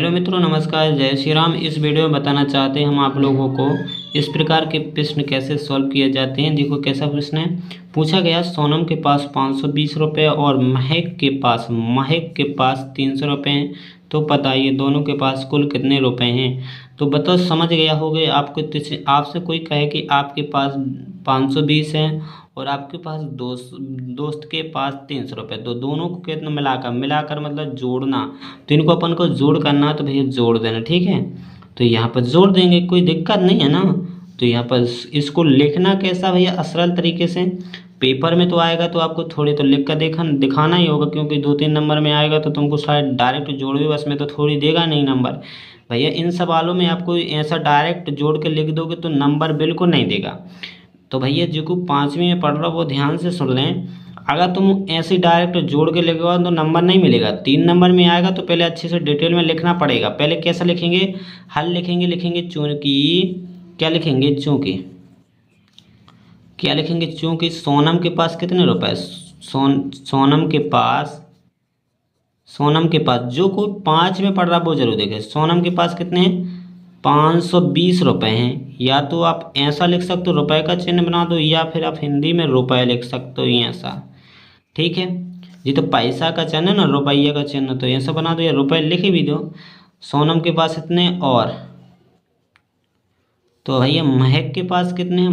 Hello मित्रों, नमस्कार, जय श्री राम। इस वीडियो में बताना चाहते हैं हम आप लोगों को इस प्रकार के प्रश्न कैसे सॉल्व किए जाते हैं। देखो कैसा प्रश्न है। पूछा गया सोनम के पास 520 रुपये और महक के पास 300 रुपये हैं, तो बताइए दोनों के पास कुल कितने रुपए हैं। तो बताओ, समझ गया होगा आपको। आपसे कोई कहे कि आपके पास 520 है और आपके पास दोस्त के पास 300 रुपये, तो दोनों को कितना मिलाकर मतलब जोड़ना। तो इनको अपन को जोड़ करना, तो भैया जोड़ देना, ठीक है। तो यहाँ पर जोड़ देंगे, कोई दिक्कत नहीं है ना। तो यहाँ पर इसको लिखना कैसा भैया, सरल तरीके से। पेपर में तो आएगा तो आपको थोड़ी तो लिख कर दिखाना ही होगा, क्योंकि 2-3 नंबर में आएगा तो तुमको शायद डायरेक्ट जोड़ भी बस में तो थोड़ी देगा नहीं नंबर। भैया इन सवालों में आपको ऐसा डायरेक्ट जोड़ के लिख दोगे तो नंबर बिल्कुल नहीं देगा। तो भैया जो 5वीं में पढ़ रहा हो वो ध्यान से सुन लें। अगर तुम ऐसे डायरेक्ट जोड़ के लिखोगे तो नंबर नहीं मिलेगा। 3 नंबर में आएगा तो पहले अच्छे से डिटेल में लिखना पड़ेगा। पहले कैसा लिखेंगे, हल लिखेंगे चूंकि, क्या लिखेंगे, चूंकि सोनम के पास कितने रुपए, सोनम के पास जो कोई 5 में पढ़ रहा वो जरूर देखे। सोनम के पास कितने हैं, 520 रुपये हैं। या तो आप ऐसा लिख सकते हो, रुपए का चिन्ह बना दो, या फिर आप हिंदी में रुपए लिख सकते हो ऐसा, ठीक है जी। तो पैसा का चिन्ह ना, रुपये का चिन्ह, तो ऐसा बना दो या रुपए लिख भी दो। सोनम के पास इतने, और तो भैया महक के पास कितने हैं,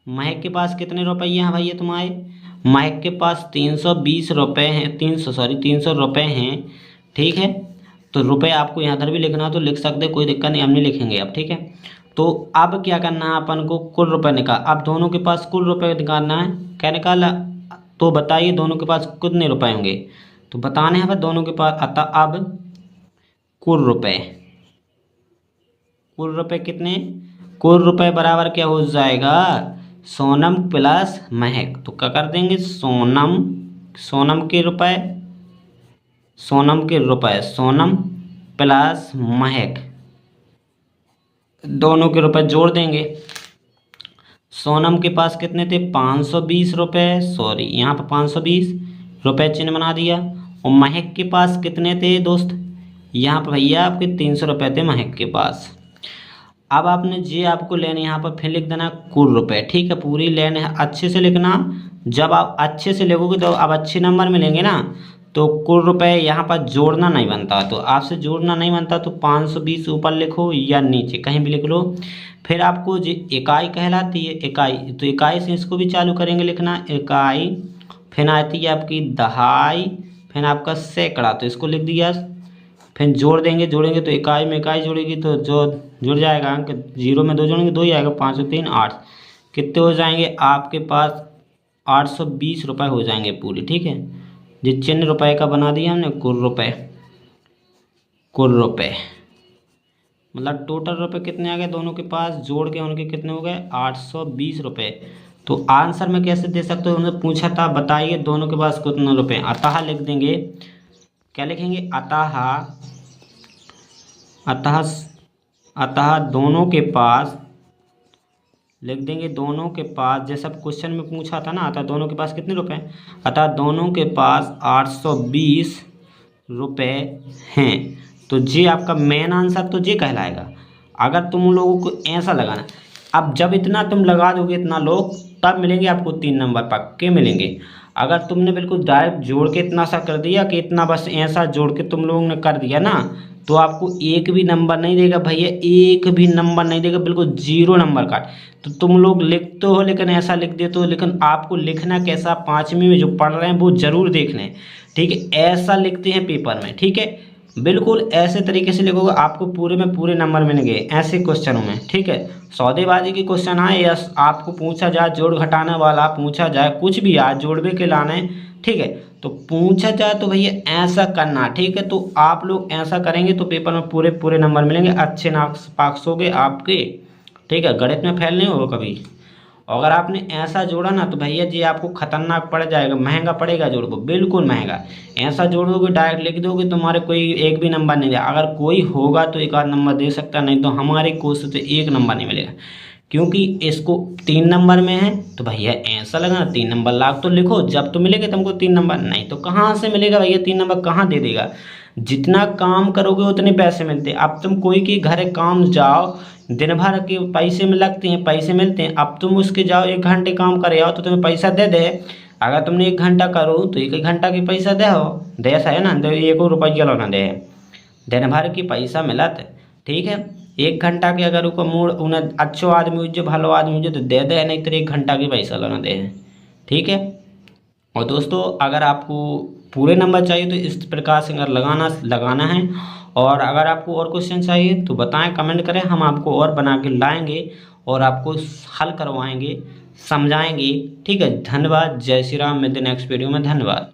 महक के पास कितने रुपये हैं भैया तुम्हारे। महक के पास 320 रुपये हैं, 300 रुपये हैं, ठीक है। तो रुपए आपको यहाँ इधर भी लिखना तो लिख सकते, कोई दिक्कत नहीं, हम नहीं लिखेंगे अब, ठीक है। तो अब क्या करना है अपन को, कुल रुपए निकाल। अब दोनों के पास कुल रुपए निकालना है। क्या निकाला, तो बताइए दोनों के पास कितने रुपए होंगे। तो बताने हैं दोनों के पास। अतः अब कुल रुपए कितने, कुल रुपए बराबर क्या हो जाएगा, सोनम प्लस महक। तो क्या कर देंगे, सोनम प्लस महक, दोनों के रुपए जोड़ देंगे। सोनम के पास कितने थे, 520 रुपये, सॉरी यहाँ पर 520 रुपये चिन्ह बना दिया। और महक के पास कितने थे दोस्त, यहाँ पर भैया आपके 300 रुपये थे महक के पास। अब आपने जी आपको लेने यहाँ पर फिर लिख देना कुल रुपए, ठीक है। पूरी लेने अच्छे से लिखना। जब आप अच्छे से लिखोगे तो अब अच्छे नंबर मिलेंगे ना। तो कुल रुपए यहाँ पर जोड़ना नहीं बनता, तो आपसे जोड़ना नहीं बनता तो 520 ऊपर लिखो या नीचे कहीं भी लिख लो। फिर आपको जो इकाई कहलाती है, इकाई, तो इकाई से इसको भी चालू करेंगे लिखना, इकाई। फिर आती है आपकी दहाई, फिर आपका सैकड़ा, तो इसको लिख दिया। फिर जोड़ेंगे तो इकाई में इकाई जोड़ेगी तो जो जुड़ जाएगा अंक, 0 में 2 जोड़ेंगे 2 ही आएगा, 5 और 3 8। कितने हो जाएंगे आपके पास, 820 रुपये हो जाएंगे पूरे, ठीक है। जिस चिन्ह रुपए का बना दिया हमने, कुल रुपए मतलब टोटल रुपए कितने आ गए दोनों के पास, जोड़ के उनके कितने हो गए, 820 रुपये। तो आंसर में कैसे दे सकते हो, उन्होंने पूछा था बताइए दोनों के पास कितने रुपये। अतः लिख देंगे, क्या लिखेंगे, अतः दोनों के पास लिख देंगे, दोनों के पास जैसा क्वेश्चन में पूछा था ना, अतः दोनों के पास कितने रुपए, अतः दोनों के पास 820 रुपये हैं। तो ये आपका मेन आंसर तो ये कहलाएगा। अगर तुम लोगों को ऐसा लगाना, अब जब इतना तुम लगा दोगे इतना लोग, तब मिलेंगे आपको 3 नंबर पक्के मिलेंगे। अगर तुमने बिल्कुल डायरेक्ट जोड़ के इतना सा कर दिया कि इतना बस ऐसा जोड़ के तुम लोगों ने कर दिया ना, तो आपको एक भी नंबर नहीं देगा भैया, एक भी नंबर नहीं देगा, बिल्कुल 0 नंबर काट। तो तुम लोग लिखते हो लेकिन ऐसा लिख देते हो, लेकिन आपको लिखना कैसा, 5वीं में जो पढ़ रहे हैं वो जरूर देख लें, ठीक है। ऐसा लिखते हैं पेपर में, ठीक है। बिल्कुल ऐसे तरीके से लिखोगे आपको पूरे में पूरे नंबर मिलेंगे ऐसे क्वेश्चनों में, ठीक है। सौदेबाजी के क्वेश्चन आए या आपको पूछा जाए, जोड़ घटाने वाला पूछा जाए, कुछ भी आए, जोड़वे के लाने, ठीक है, तो पूछा जाए तो भैया ऐसा करना, ठीक है। तो आप लोग ऐसा करेंगे तो पेपर में पूरे पूरे नंबर मिलेंगे, अच्छे मार्क्स होंगे आपके, ठीक है। गणित में फेल नहीं होगा कभी। अगर आपने ऐसा जोड़ा ना तो भैया जी आपको खतरनाक पड़ जाएगा, महंगा पड़ेगा जोड़ को, बिल्कुल महंगा। ऐसा जोड़ दोगे डायरेक्ट लिख दोगे तुम्हारे कोई एक भी नंबर नहीं देगा। अगर कोई होगा तो 1 आध नंबर दे सकता, नहीं तो हमारे कोर्स से 1 नंबर नहीं मिलेगा, क्योंकि इसको 3 नंबर में है तो भैया ऐसा लगाना 3 नंबर लाख तो लिखो, जब तो मिलेगा तुमको 3 नंबर, नहीं तो कहाँ से मिलेगा भैया 3 नंबर, कहाँ दे देगा। जितना काम करोगे उतने पैसे मिलते हैं। अब तुम कोई के घर काम जाओ, दिन भर के पैसे में लगते हैं, पैसे मिलते हैं। अब तुम उसके जाओ 1 घंटे काम करे आओ तो तुम्हें पैसा दे दे। अगर तुमने 1 घंटा करो तो 1 घंटा के पैसा दे हो, दे ऐसा है ना, दे 1 रुपया ना दे, दिन भर की पैसा मिलत। ठीक है, 1 घंटा के अगर ऊपर मूड उन्हें अच्छो आदमी हो जो भलो आदमी हो जो तो दे दे, नहीं तो 1 घंटा की पैसा लेना दे। ठीक है, और दोस्तों अगर आपको पूरे नंबर चाहिए तो इस प्रकार से अगर लगाना है, और अगर आपको और क्वेश्चन चाहिए तो बताएं, कमेंट करें, हम आपको और बना के लाएंगे और आपको हल करवाएंगे, समझाएंगे। ठीक है, धन्यवाद, जय श्री राम, मिलते नेक्स्ट वीडियो में, धन्यवाद।